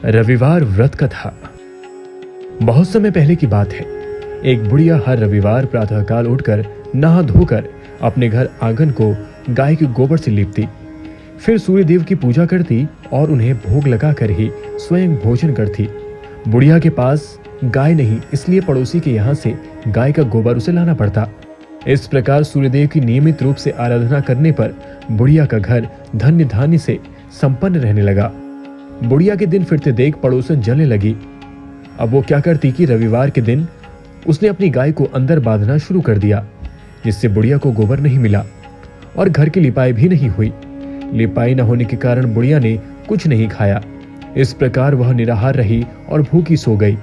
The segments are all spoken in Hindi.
रविवार व्रत कथा। बहुत समय पहले की बात है। एक बुढ़िया हर रविवार प्रातःकाल उठकर नहा धोकर अपने घर आंगन को गाय के गोबर से लीपती, फिर सूर्यदेव की पूजा करती और उन्हें भोग लगाकर ही स्वयं भोजन करती। बुढ़िया के पास गाय नहीं, इसलिए पड़ोसी के यहाँ से गाय का गोबर उसे लाना पड़ता। इस प्रकार सूर्यदेव की नियमित रूप से आराधना करने पर बुढ़िया का घर धन्य धान्य से संपन्न रहने लगा। बुढ़िया के दिन फिरते देख पड़ोसन जलने लगी। अब वो क्या करती कि रविवार के दिन उसने अपनी गाय को अंदर बांधना शुरू कर दिया, जिससे बुढ़िया को गोबर नहीं मिला और घर की लिपाई भी नहीं हुई। लिपाई न होने के कारण बुढ़िया ने कुछ नहीं खाया। इस प्रकार वह निराहार रही और भूखी सो गई।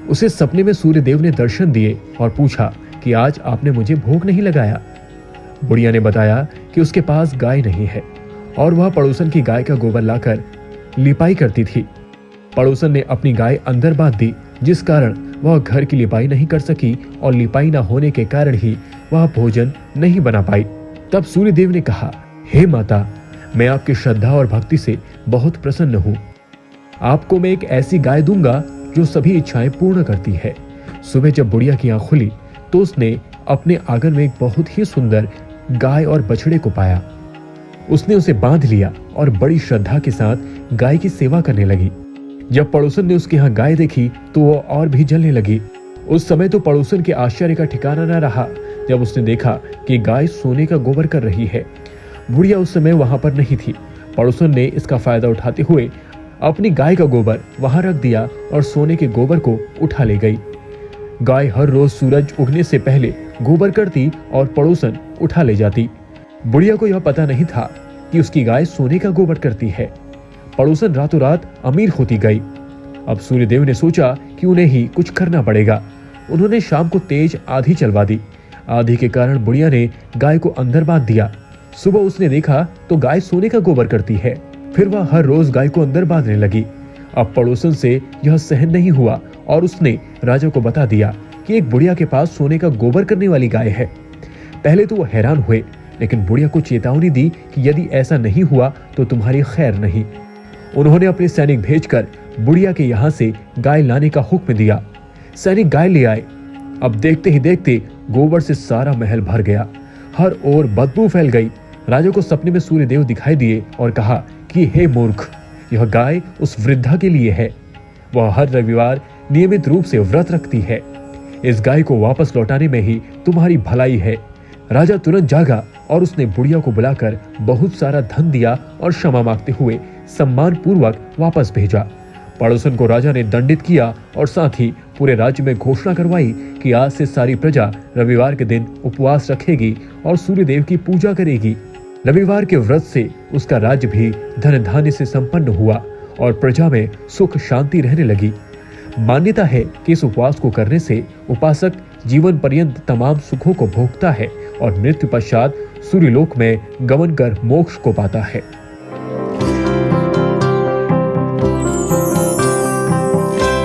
उसे सपने में सूर्यदेव ने दर्शन दिए और पूछा कि आज आपने मुझे भोग नहीं लगाया। बुढ़िया ने बताया कि उसके पास गाय नहीं है और वह पड़ोसन की गाय का गोबर लाकर लिपाई करती थी। पड़ोसन ने अपनी गाय अंदर बांध दी, जिस कारण वह घर की लिपाई नहीं कर सकी और लिपाई न होने के कारण ही वह भोजन नहीं बना पाई। तब सूर्यदेव ने कहा, हे माता, मैं आपकी श्रद्धा और भक्ति से बहुत प्रसन्न हूँ। आपको मैं एक ऐसी गाय दूंगा जो सभी इच्छाएं पूर्ण करती है। सुबह जब बुढ़िया की आंख खुली तो उसने अपने आंगन में एक बहुत ही सुंदर गाय और बछड़े को पाया। उसने उसे बांध लिया और बड़ी श्रद्धा के साथ गाय की सेवा करने लगी। जब पड़ोसन ने उसके यहाँ गाय देखी तो वो और भी जलने लगी। उस समय तो पड़ोसन के आश्चर्य का ठिकाना न रहा जब उसने देखा कि गाय सोने का गोबर कर रही है। बुढ़िया उस समय वहां पर नहीं थी। पड़ोसन ने इसका फायदा उठाते हुए अपनी गाय का गोबर वहां रख दिया और सोने के गोबर को उठा ले गई। गाय हर रोज सूरज उगने से पहले गोबर करती और पड़ोसन उठा ले जाती। बुढ़िया को यह पता नहीं था कि उसकी गाय सोने का गोबर करती है। पड़ोसन रातों रात अमीर होती गई। अब सूर्यदेव ने सोचा कि उन्हें ही कुछ करना पड़ेगा। उन्होंने शाम को तेज आंधी चलवा दी। आंधी के कारण बुढ़िया ने गाय को अंदर बांध दिया। सुबह उसने देखा तो गाय सोने का गोबर करती है। फिर वह हर रोज गाय को अंदर बांधने लगी। अब पड़ोसन से यह सहन नहीं हुआ और उसने राजा को बता दिया कि एक बुढ़िया के पास सोने का गोबर करने वाली गाय है। पहले तो वो हैरान हुए, लेकिन बुढ़िया को चेतावनी दी कि यदि ऐसा नहीं हुआ तो तुम्हारी खैर नहीं। उन्होंने अपने सैनिक भेजकर बुढ़िया के यहाँ से गाय लाने का हुक्म दिया। सैनिक गाय ले आए। अब देखते ही देखते गोबर से सारा महल भर गया। हर ओर बदबू फैल गई। राजा को सपने में सूर्यदेव दिखाई दिए और कहा कि हे मूर्ख, यह गाय उस वृद्धा के लिए है। वह हर रविवार नियमित रूप से व्रत रखती है। इस गाय को वापस लौटाने में ही तुम्हारी भलाई है। राजा तुरंत जागा और उसने बुढ़िया को बुलाकर बहुत सारा धन दिया और क्षमा मांगते हुए सम्मान पूर्वक वापस भेजा। पड़ोसन को राजा ने दंडित किया और साथ ही पूरे राज्य में घोषणा करवाई कि आज से सारी प्रजा रविवार के दिन उपवास रखेगी और सूर्यदेव की पूजा करेगी। रविवार के व्रत से उसका राज्य भी धन धान्य से संपन्न हुआ और प्रजा में सुख शांति रहने लगी। मान्यता है कि इस उपवास को करने से उपासक जीवन पर्यंत तमाम सुखों को भोगता है और मृत्यु पश्चात सूर्यलोक में गमन कर मोक्ष को पाता है।